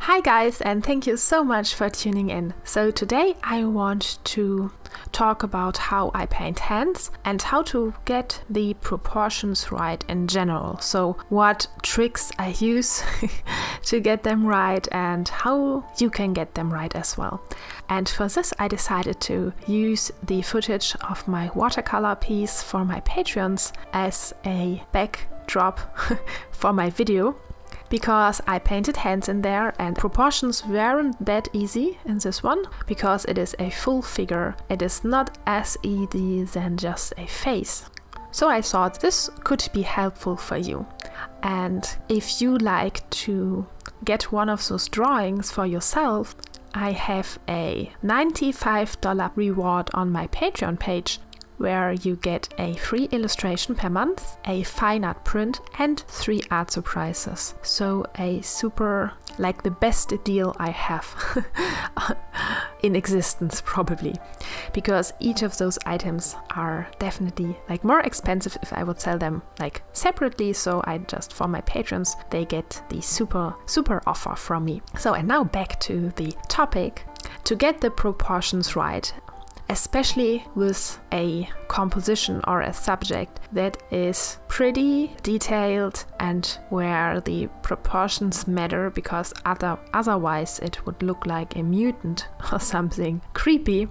Hi guys, and thank you so much for tuning in. So today I want to talk about how I paint hands and how to get the proportions right in general. So what tricks I use to get them right and how you can get them right as well. And for this I decided to use the footage of my watercolor piece for my Patreons as a backdrop for my video, because I painted hands in there and proportions weren't that easy in this one because it is a full figure. It is not as easy than just a face. So I thought this could be helpful for you. And if you like to get one of those drawings for yourself, I have a $95 reward on my Patreon page, where you get a free illustration per month, a fine art print and 3 art surprises. So a super, like the best deal I have in existence probably, because each of those items are definitely like more expensive if I would sell them like separately. So I just, for my patrons, they get the super offer from me. So, and now back to the topic. To get the proportions right, especially with a composition or a subject that is pretty detailed and where the proportions matter, because otherwise it would look like a mutant or something creepy.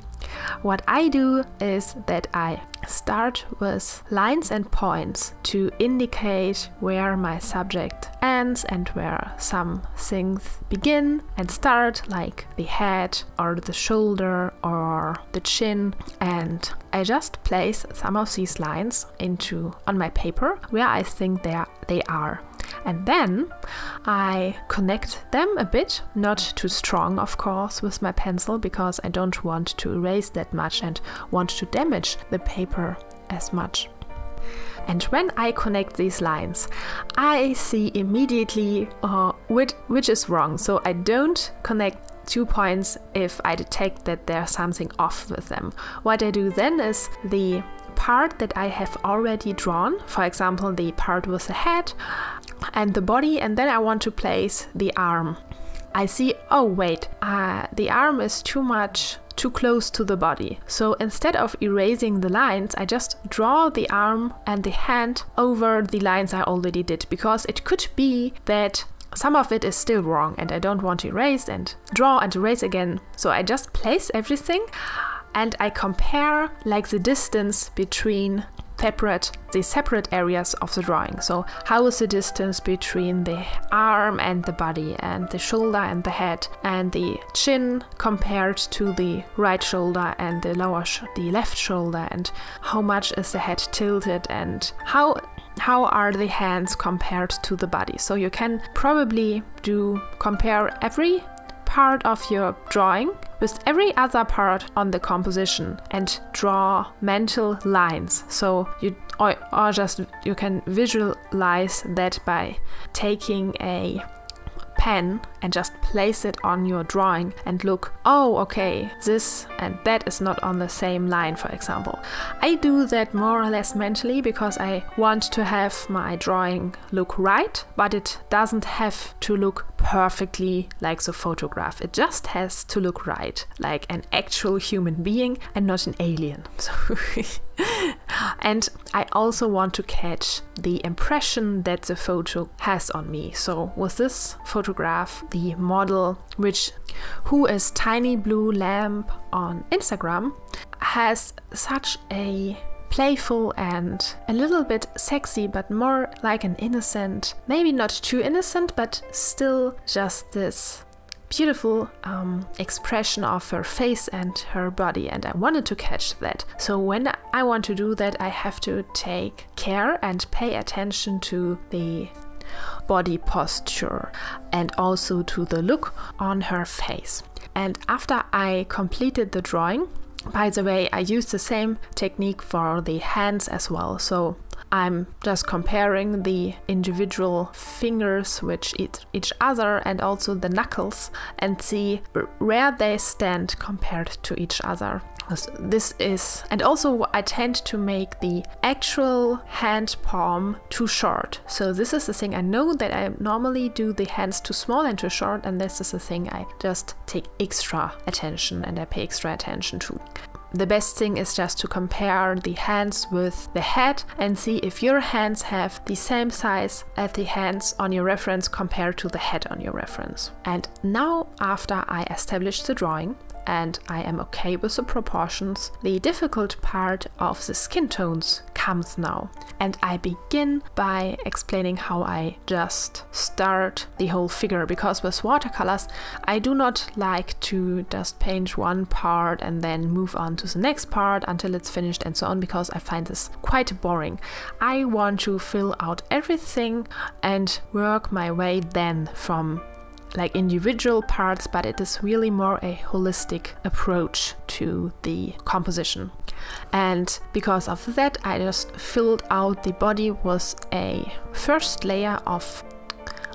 What I do is that I start with lines and points to indicate where my subject ends and where some things begin and start, like the head or the shoulder or the chin, and I just place some of these lines on my paper where I think they are. And then I connect them a bit, not too strong of course with my pencil, because I don't want to erase that much and want to damage the paper as much. And when I connect these lines, I see immediately which is wrong. So I don't connect 2 points if I detect that there's something off with them. What I do then is the part that I have already drawn, for example the part with the head and the body, and then I want to place the arm. I see, oh wait, the arm is too close to the body. So instead of erasing the lines, I just draw the arm and the hand over the lines I already did, because it could be that some of it is still wrong and I don't want to erase and draw and erase again. So I just place everything and I compare like the distance between the separate areas of the drawing. So how is the distance between the arm and the body and the shoulder and the head and the chin compared to the right shoulder and the left shoulder, and how much is the head tilted and how are the hands compared to the body. So you can probably compare every part of your drawing with every other part on the composition and draw mental lines. So you can visualize that by taking a pen and just place it on your drawing and look, oh okay, this and that is not on the same line, for example. I do that more or less mentally because I want to have my drawing look right, but it doesn't have to look perfectly like the photograph. It just has to look right, like an actual human being and not an alien. So and I also want to catch the impression that the photo has on me. So with this photograph, the model, who is Tiny Blue Lamp on Instagram, has such a playful and a little bit sexy, but more like an innocent, maybe not too innocent, but still just this beautiful expression of her face and her body, and I wanted to catch that. So when I want to do that, I have to take care and pay attention to the body posture and also to the look on her face. And after I completed the drawing, by the way, I used the same technique for the hands as well. So I'm just comparing the individual fingers with each other and also the knuckles and see where they stand compared to each other. This is, and also I tend to make the actual hand palm too short. So this is the thing I know, that I normally do the hands too small and too short, and this is the thing I just take extra attention and I pay extra attention to. The best thing is just to compare the hands with the head and see if your hands have the same size as the hands on your reference compared to the head on your reference. And now, after I establish the drawing and I am okay with the proportions, the difficult part of the skin tones comes now. And I begin by explaining how I just start the whole figure, because with watercolors I do not like to just paint one part and then move on to the next part until it's finished and so on, because I find this quite boring. I want to fill out everything and work my way then from like individual parts, but it is really more a holistic approach to the composition. And because of that, I just filled out the body with a first layer of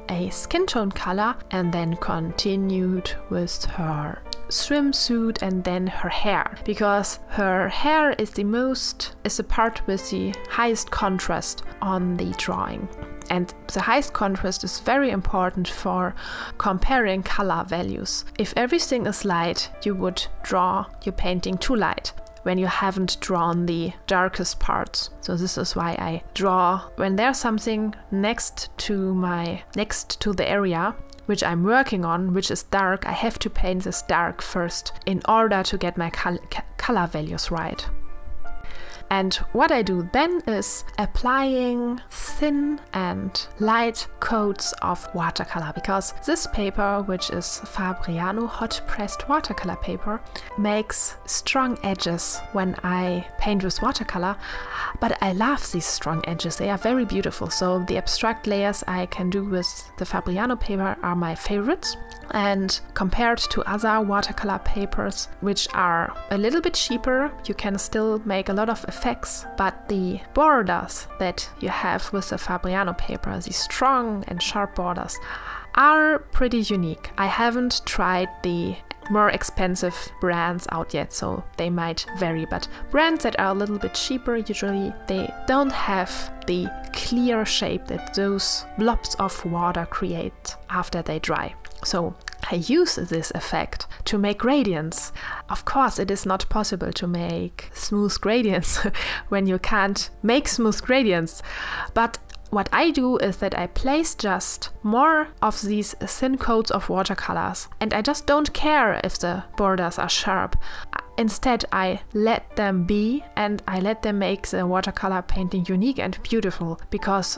a skin tone color and then continued with her swimsuit and then her hair, because her hair is the part with the highest contrast on the drawing. And the highest contrast is very important for comparing color values. If everything is light, you would draw your painting too light when you haven't drawn the darkest parts. So this is why I draw when there's something next to the area which I'm working on, which is dark. I have to paint this dark first in order to get my color values right. And what I do then is applying thin and light coats of watercolor, because this paper, which is Fabriano hot pressed watercolor paper, makes strong edges when I paint with watercolor. But I love these strong edges, they are very beautiful. So the abstract layers I can do with the Fabriano paper are my favorites. And compared to other watercolor papers, which are a little bit cheaper, you can still make a lot of effects, but the borders that you have with the Fabriano paper, these strong and sharp borders, are pretty unique. I haven't tried the more expensive brands out yet, so they might vary, but brands that are a little bit cheaper, usually they don't have the clear shape that those blobs of water create after they dry. So I use this effect to make gradients. Of course, it is not possible to make smooth gradients when you can't make smooth gradients, but what I do is that I place just more of these thin coats of watercolors, and I just don't care if the borders are sharp. Instead, I let them be, and I let them make the watercolor painting unique and beautiful, because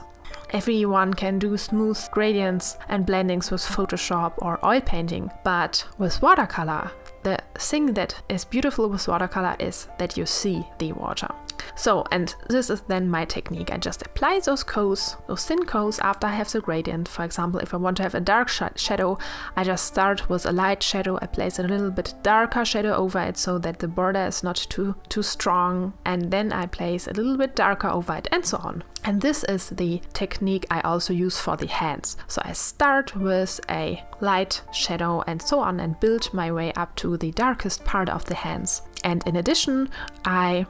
everyone can do smooth gradients and blendings with Photoshop or oil painting, but with watercolor, the thing that is beautiful with watercolor is that you see the water. So, and this is then my technique. I just apply those coats, those thin coats, after I have the gradient. For example, if I want to have a dark shadow, I just start with a light shadow. I place a little bit darker shadow over it so that the border is not too strong, and then I place a little bit darker over it, and so on. And this is the technique I also use for the hands. So I start with a light shadow and so on, and build my way up to the darkest part of the hands. And in addition, I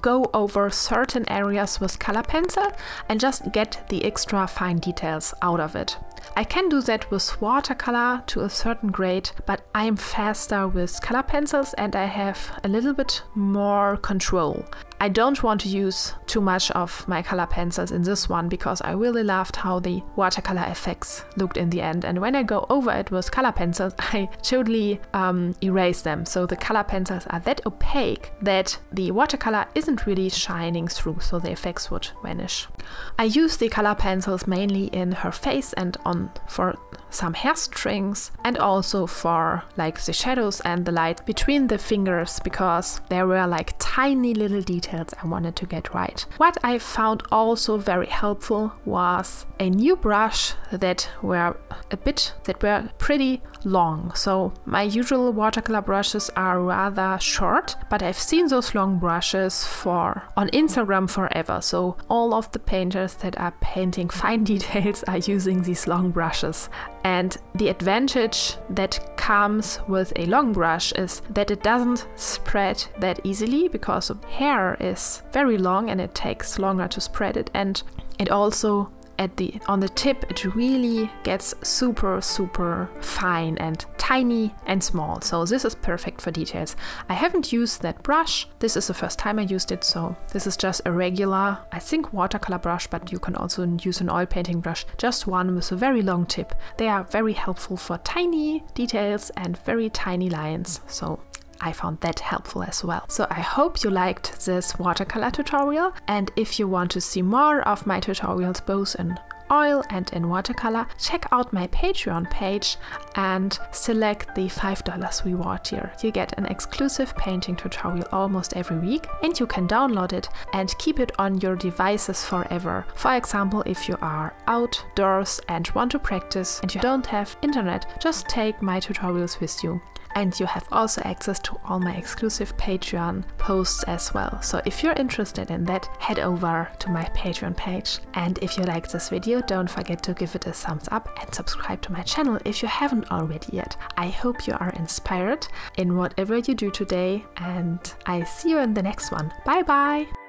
go over certain areas with color pencil and just get the extra fine details out of it. I can do that with watercolor to a certain grade, but I'm faster with color pencils and I have a little bit more control. I don't want to use too much of my color pencils in this one because I really loved how the watercolor effects looked in the end, and when I go over it with color pencils I totally erase them, so the color pencils are that opaque that the watercolor isn't really shining through, so the effects would vanish. I use the color pencils mainly in her face and for some hair strings, and also for like the shadows and the light between the fingers, because there were like tiny little details I wanted to get right. What I found also very helpful was a new brush that were pretty long. So my usual watercolor brushes are rather short, but I've seen those long brushes on Instagram forever. So all of the painters that are painting fine details are using these long brushes. And the advantage that comes with a long brush is that it doesn't spread that easily because the hair is very long and it takes longer to spread it, and it also on the tip it really gets super fine and tiny and small. So this is perfect for details. I haven't used that brush. This is the first time I used it, so this is just a regular, I think, watercolor brush, but you can also use an oil painting brush, just one with a very long tip. They are very helpful for tiny details and very tiny lines, so I found that helpful as well. So I hope you liked this watercolor tutorial, and if you want to see more of my tutorials both in oil and in watercolor, check out my Patreon page and select the $5 reward tier. You get an exclusive painting tutorial almost every week, and you can download it and keep it on your devices forever. For example, if you are outdoors and want to practice and you don't have internet, just take my tutorials with you. And you have also access to all my exclusive Patreon posts as well. So if you're interested in that, head over to my Patreon page. And if you like this video, don't forget to give it a thumbs up and subscribe to my channel if you haven't already yet. I hope you are inspired in whatever you do today, and I see you in the next one. Bye bye!